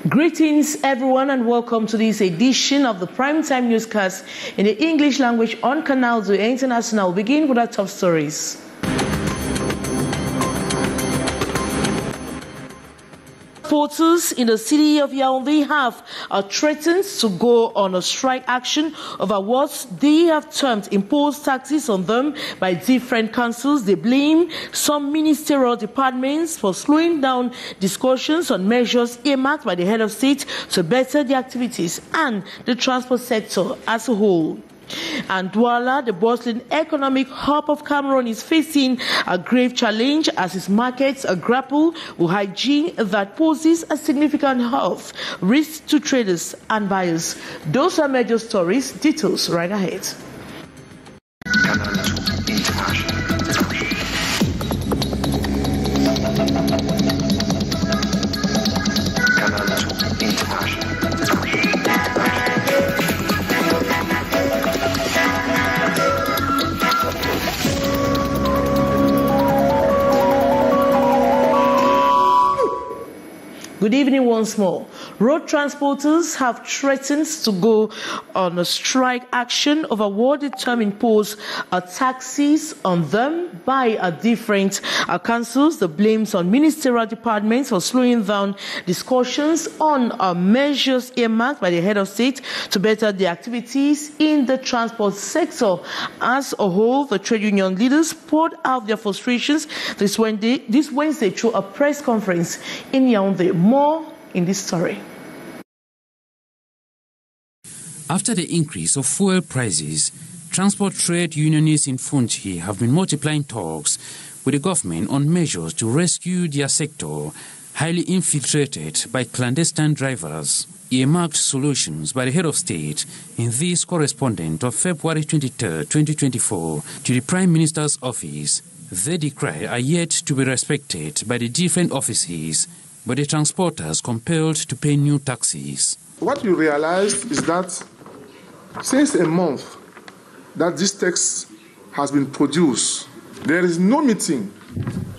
Greetings everyone and welcome to this edition of the Primetime Newscast in the English language on Canal International. We'll begin with our top stories. Transporters in the city of Yaoundé have threatened to go on a strike action over what they have termed imposed taxes on them by different councils. They blame some ministerial departments for slowing down discussions on measures earmarked by the head of state to better the activities and the transport sector as a whole. And Douala, the bustling economic hub of Cameroon, is facing a grave challenge as its markets grapple with hygiene that poses a significant health risk to traders and buyers. Those are major stories. Details right ahead. Good evening once more. Road transporters have threatened to go on a strike action over what they term impose taxes on them by different councils. The blames on ministerial departments for slowing down discussions on measures earmarked by the head of state to better the activities in the transport sector. As a whole, the trade union leaders poured out their frustrations this Wednesday through a press conference in Yaoundé. More in this story. After the increase of fuel prices, transport trade unionists in Funchi have been multiplying talks with the government on measures to rescue their sector, highly infiltrated by clandestine drivers. Earmarked solutions by the head of state in this correspondence of February 23, 2024 to the Prime Minister's office. They decry are yet to be respected by the different offices, but the transporters compelled to pay new taxes. What you realize is that since a month that this text has been produced, there is no meeting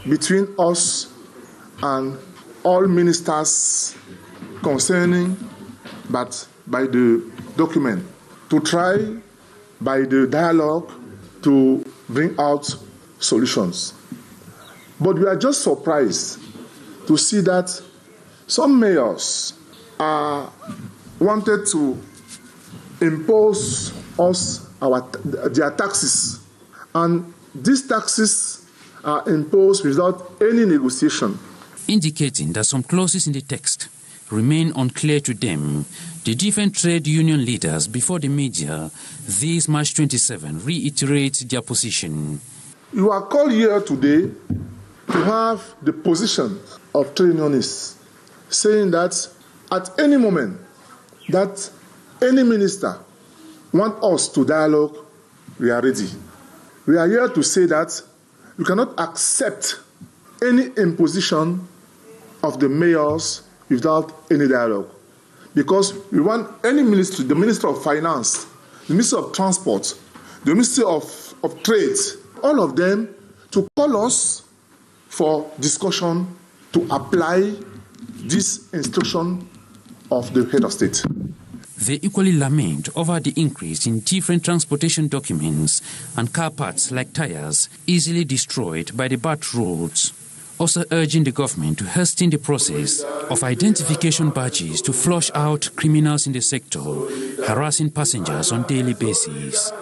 between us and all ministers concerning, but by the document, to try by the dialogue to bring out solutions. But we are just surprised to see that some mayors wanted to impose us their taxes, and these taxes are imposed without any negotiation. Indicating that some clauses in the text remain unclear to them, the different trade union leaders before the media this March 27 reiterate their position. You are called here today to have the position of trade unionists, saying that at any moment that any minister wants us to dialogue, we are ready. We are here to say that we cannot accept any imposition of the mayors without any dialogue, because we want any ministry, the Minister of Finance, the Minister of Transport, the Ministry of Trade, all of them to call us for discussion to apply this instruction of the head of state. They equally lament over the increase in different transportation documents and car parts like tires easily destroyed by the bad roads, also urging the government to hasten the process of identification badges to flush out criminals in the sector, harassing passengers on a daily basis.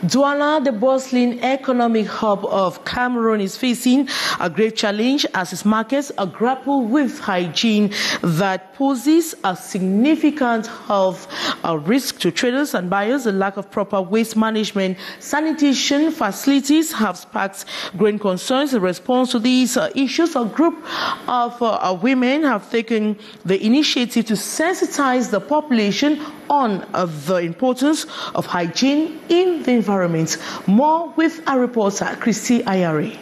Douala, the bustling economic hub of Cameroon, is facing a great challenge as its markets grapple with hygiene that poses a significant health risk to traders and buyers. The lack of proper waste management, sanitation facilities have sparked growing concerns. In response to these issues, a group of women have taken the initiative to sensitize the population on the importance of hygiene in the environment. More with our reporter, Christy Ayari.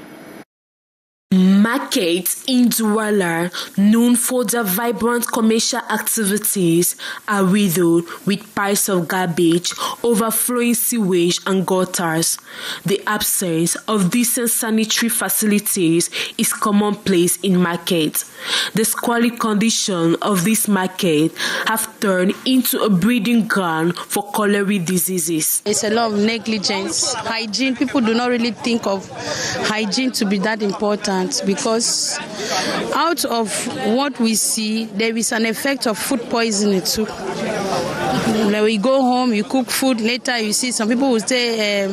Markets in Douala, known for their vibrant commercial activities, are riddled with piles of garbage, overflowing sewage and gutters. The absence of decent sanitary facilities is commonplace in markets. The squalid condition of this market have turned into a breeding ground for cholera diseases. It's a lot of negligence. Hygiene, people do not really think of hygiene to be that important, because out of what we see, there is an effect of food poisoning too. When we go home, you cook food, later you see some people will say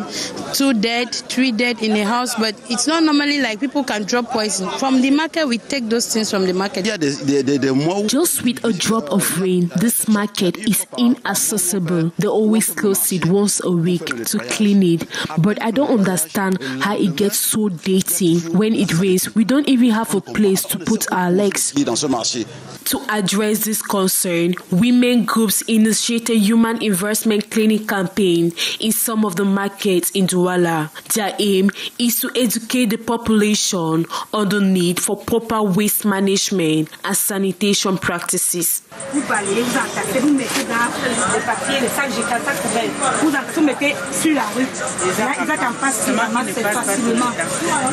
2 dead, 3 dead in a house, but it's not normally like people can drop poison. From the market, we take those things from the market. Yeah, Just with a drop of rain, this market is inaccessible. They always close it once a week to clean it. But I don't understand how it gets so dirty. When it rains, we don't even have a place to put our legs. To address this concern, women groups initiated human investment cleaning campaign in some of the markets in Douala. Their aim is to educate the population on the need for proper waste management and sanitation practices. Vous balayez, vous entassez, vous mettez dans le papier, le sac G4, sac poubelle. Vous mettez sur la rue. Là, ils attendent pas si maman c'est facilement.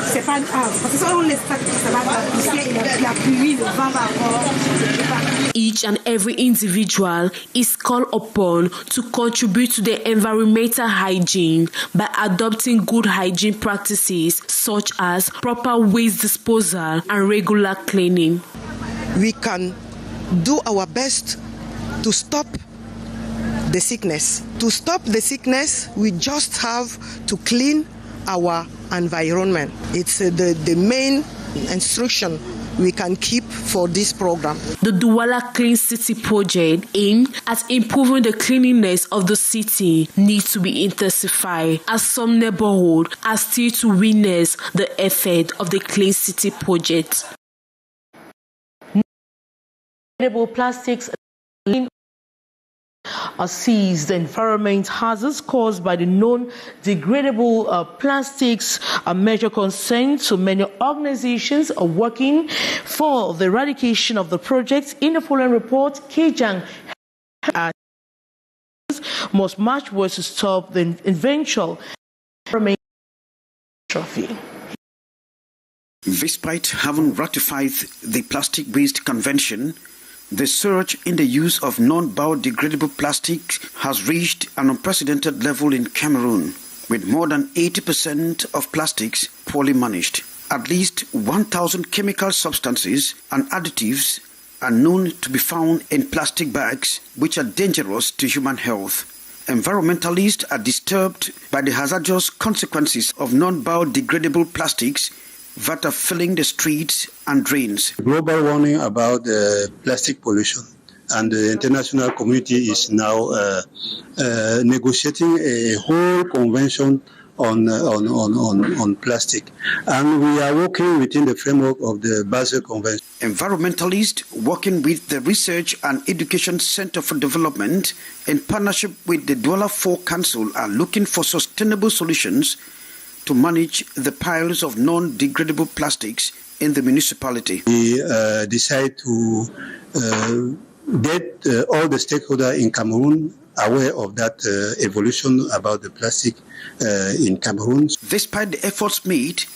C'est pas grave. Parce que ça, on laisse ça, ça va pousser, la pluie, le vent va encore. Each and every individual is called upon to contribute to the environmental hygiene by adopting good hygiene practices such as proper waste disposal and regular cleaning. We can do our best to stop the sickness. To stop the sickness, we just have to clean our environment. It's the main instruction we can keep for this program. The Douala Clean City project, aimed at improving the cleanliness of the city, needs to be intensified, as some neighborhoods are still to witness the effect of the Clean City project. Plastics sees the environment hazards caused by the non-degradable plastics a major concern. So many organizations are working for the eradication of the project. In the following report, Kejang must march was to stop the eventual trophy. Despite having ratified the Plastic Waste Convention, the surge in the use of non-biodegradable plastic has reached an unprecedented level in Cameroon, with more than 80% of plastics poorly managed. At least 1,000 chemical substances and additives are known to be found in plastic bags, which are dangerous to human health. Environmentalists are disturbed by the hazardous consequences of non-biodegradable plastics that are filling the streets and drains. Global warning about plastic pollution, and the international community is now negotiating a whole convention on plastic, and we are working within the framework of the Basel Convention. Environmentalists working with the Research and Education Center for Development in partnership with the Douala 4 Council are looking for sustainable solutions to manage the piles of non-degradable plastics in the municipality. We decide to get all the stakeholders in Cameroon aware of that evolution about the plastic in Cameroon. Despite the efforts made,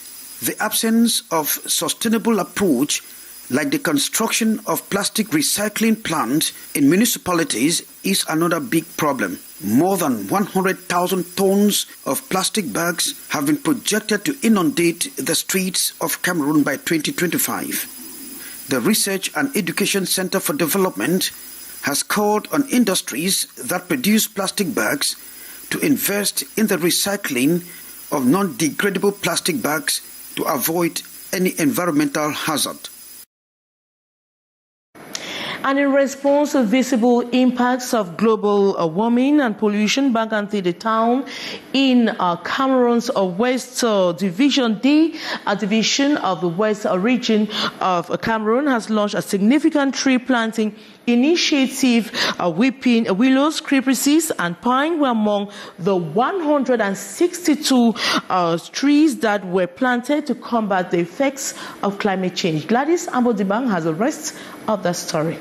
the absence of sustainable approach like the construction of plastic recycling plants in municipalities is another big problem. More than 100,000 tons of plastic bags have been projected to inundate the streets of Cameroon by 2025. The Research and Education Center for Development has called on industries that produce plastic bags to invest in the recycling of non-degradable plastic bags to avoid any environmental hazard. And in response to visible impacts of global warming and pollution, Baganti, the town in Cameroon's West Division D, a division of the West region of Cameroon, has launched a significant tree planting initiative, weeping willows, cypresses, and pine were among the 162 trees that were planted to combat the effects of climate change. Gladys Ambodibang has the rest of the story.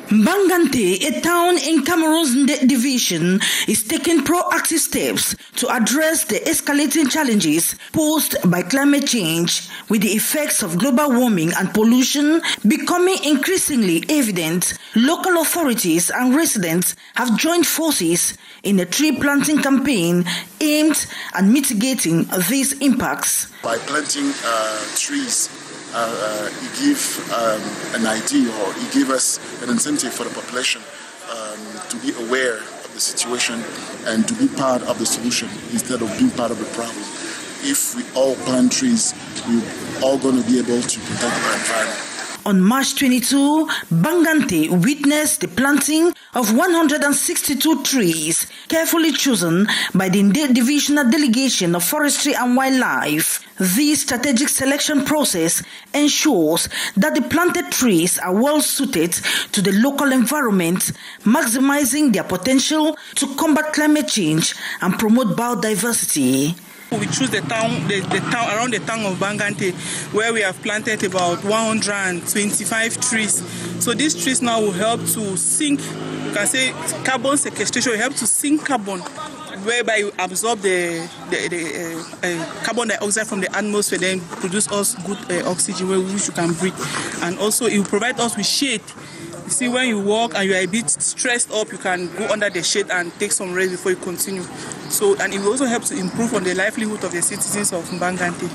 Bangante, a town in Cameroon's division, is taking proactive steps to address the escalating challenges posed by climate change, with the effects of global warming and pollution becoming increasingly evident. Local authorities and residents have joined forces in a tree planting campaign aimed at mitigating these impacts. By planting trees, it give an idea, or it give us an incentive for the population to be aware of the situation and to be part of the solution instead of being part of the problem. If we all plant trees, we're all going to be able to protect our environment. On March 22, Bangante witnessed the planting of 162 trees, carefully chosen by the Divisional Delegation of Forestry and Wildlife. This strategic selection process ensures that the planted trees are well suited to the local environment, maximizing their potential to combat climate change and promote biodiversity. We choose the town around the town of Bangante, where we have planted about 125 trees. So these trees now will help to sink, you can say carbon sequestration, will help to sink carbon, whereby you absorb the carbon dioxide from the atmosphere, then produce us good oxygen which you can breathe. And also it will provide us with shade. You see, when you walk and you are a bit stressed up, you can go under the shade and take some rest before you continue. So, and it will also help to improve on the livelihood of the citizens of Bangante.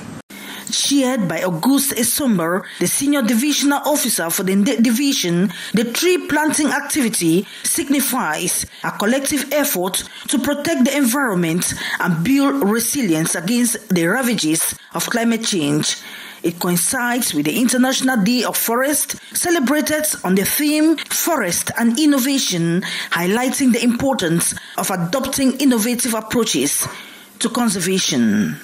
Chaired by Auguste Esomber, the senior divisional officer for the division, the tree planting activity signifies a collective effort to protect the environment and build resilience against the ravages of climate change. It coincides with the International Day of Forest, celebrated on the theme Forest and Innovation, highlighting the importance of adopting innovative approaches to conservation.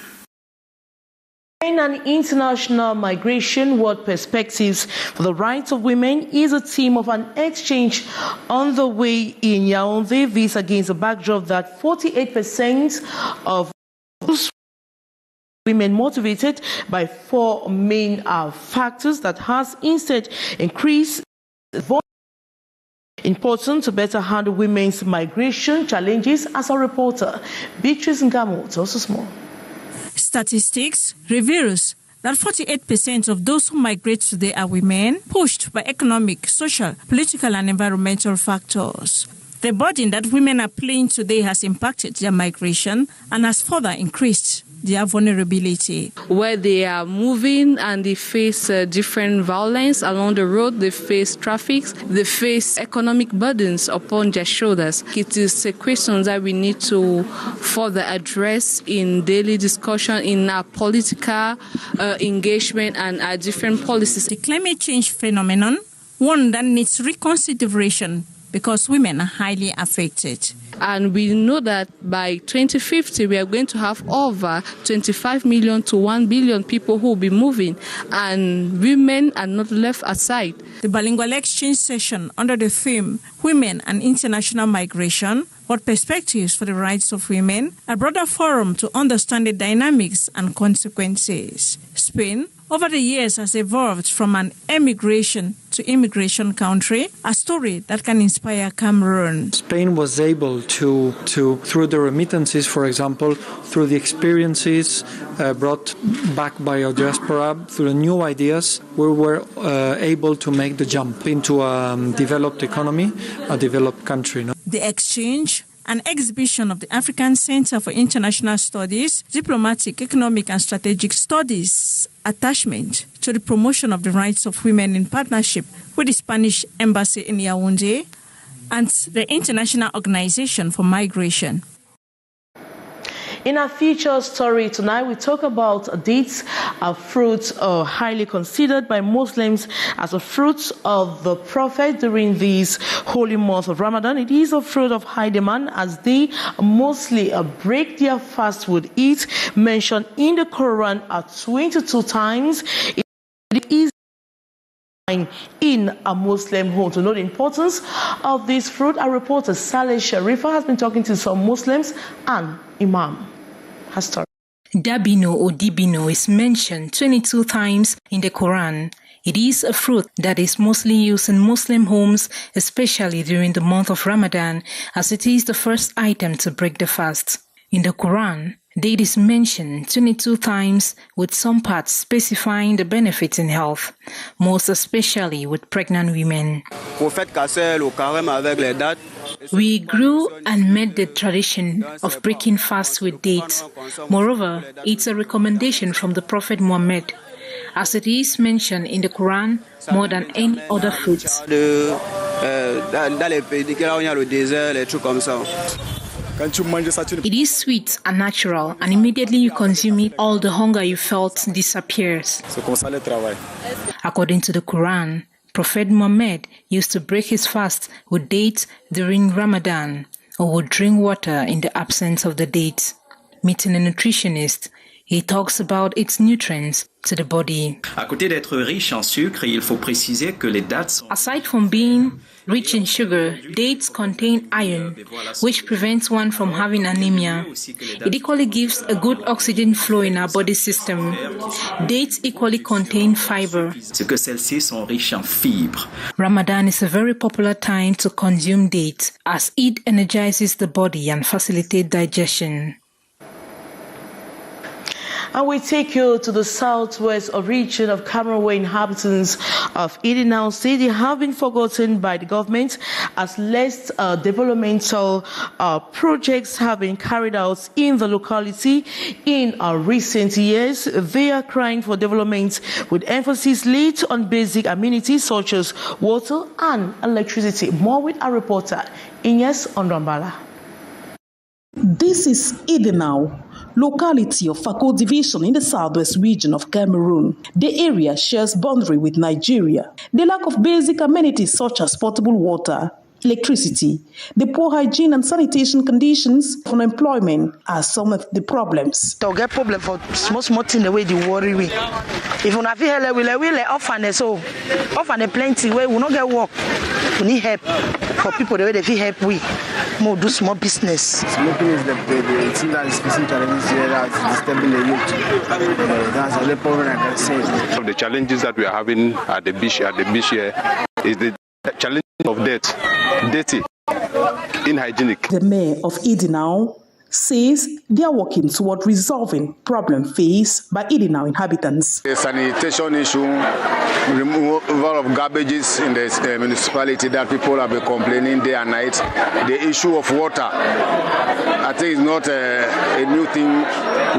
An international migration, what perspectives for the rights of women is a theme of an exchange on the way in Yaoundé. This against the backdrop that 48% of women motivated by four main factors that has instead increased important to better handle women's migration challenges. As a reporter, Beatrice Ngamo tells us more. Statistics reveals that 48% of those who migrate today are women, pushed by economic, social, political and environmental factors. The burden that women are playing today has impacted their migration and has further increased their vulnerability. Where they are moving and they face different violence along the road, they face traffic, they face economic burdens upon their shoulders. It is a question that we need to further address in daily discussion, in our political engagement and our different policies. The climate change phenomenon, one that needs reconsideration because women are highly affected. And we know that by 2050, we are going to have over 25 million to 1 billion people who will be moving, and women are not left aside. The bilingual exchange session under the theme Women and International Migration, What Perspectives for the Rights of Women, a broader forum to understand the dynamics and consequences. Spain, over the years, has evolved from an emigration to immigration country, a story that can inspire Cameroon. Spain was able to through the remittances, for example, through the experiences brought back by our diaspora, through the new ideas, we were able to make the jump into a developed economy, a developed country. No? The exchange, an exhibition of the African Center for International Studies, Diplomatic, Economic and Strategic Studies, attachment to the promotion of the rights of women in partnership with the Spanish Embassy in Yaoundé and the International Organization for Migration. In our feature story tonight, we talk about dates, a fruit highly considered by Muslims as a fruit of the Prophet during this holy month of Ramadan. It is a fruit of high demand as they mostly break their fast with it, mentioned in the Quran 22 times. It is in a Muslim home. To know the importance of this fruit, our reporter Saleh Sharifa has been talking to some Muslims and Imam. Her story. Dabino or dibino is mentioned 22 times in the Quran. It is a fruit that is mostly used in Muslim homes, especially during the month of Ramadan, as it is the first item to break the fast. In the Quran, date is mentioned 22 times, with some parts specifying the benefits in health, most especially with pregnant women. We grew and made the tradition of breaking fast with dates. Moreover, it's a recommendation from the Prophet Muhammad, as it is mentioned in the Quran more than any other fruits. It is sweet and natural, and immediately you consume it, all the hunger you felt disappears. According to the Quran, Prophet Muhammad used to break his fast with dates during Ramadan, or would drink water in the absence of the dates. Meeting a nutritionist, he talks about its nutrients to the body. Aside from being rich in sugar, dates contain iron, which prevents one from having anemia. It equally gives a good oxygen flow in our body system. Dates equally contain fiber. Ramadan is a very popular time to consume dates, as it energizes the body and facilitates digestion. And we take you to the southwest region of Cameroon, where inhabitants of Idenau say they have been forgotten by the government as less developmental projects have been carried out in the locality in recent years. They are crying for development with emphasis laid on basic amenities such as water and electricity. More with our reporter, Ines Ondombala. This is Idenau, locality of Fako Division in the southwest region of Cameroon. The area shares boundary with Nigeria. The lack of basic amenities such as potable water, electricity, the poor hygiene and sanitation conditions, unemployment are some of the problems. To get problem for small thing the way they worry we. If we have here we often so often plenty where we not get work. We need help for people the way they feel help we. More do small business. Smoking is the thing that is facing challenges here that is disturbing the youth. That's the only problem I can say. One of the challenges that we are having at the beach here is the challenge of dirty, unhygienic. The mayor of Idenau says they are working toward resolving problems faced by Idenau inhabitants. The sanitation issue, removal of garbages in the municipality that people have been complaining day and night. The issue of water, I think it's not a new thing.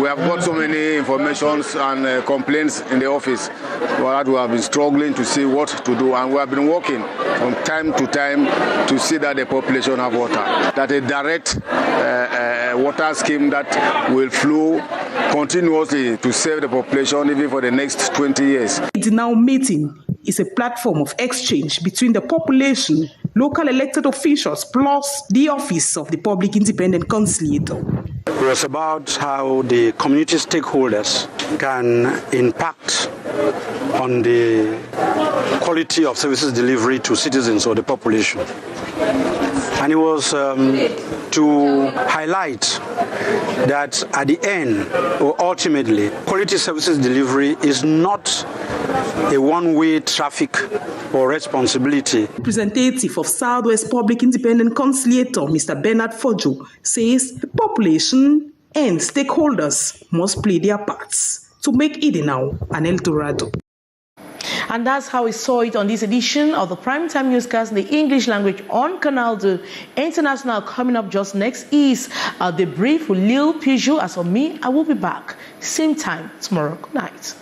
We have got so many informations and complaints in the office that we have been struggling to see what to do, and we have been working from time to time to see that the population have water, that a direct water scheme that will flow continuously to save the population even for the next 20 years. Idenau meeting is a platform of exchange between the population, local elected officials, plus the office of the Public Independent Conciliator. It was about how the community stakeholders can impact on the quality of services delivery to citizens or the population. And it was to highlight that at the end, or ultimately, quality services delivery is not a one-way traffic or responsibility. Representative of Southwest Public Independent Conciliator, Mr. Bernard Fojo, says the population and stakeholders must play their parts to make Idenau an El Dorado. And that's how we saw it on this edition of the Primetime Newscast in the English language on Canal International. Coming up just next is the brief with Lil Peugeot. As for me, I will be back same time tomorrow. Good night.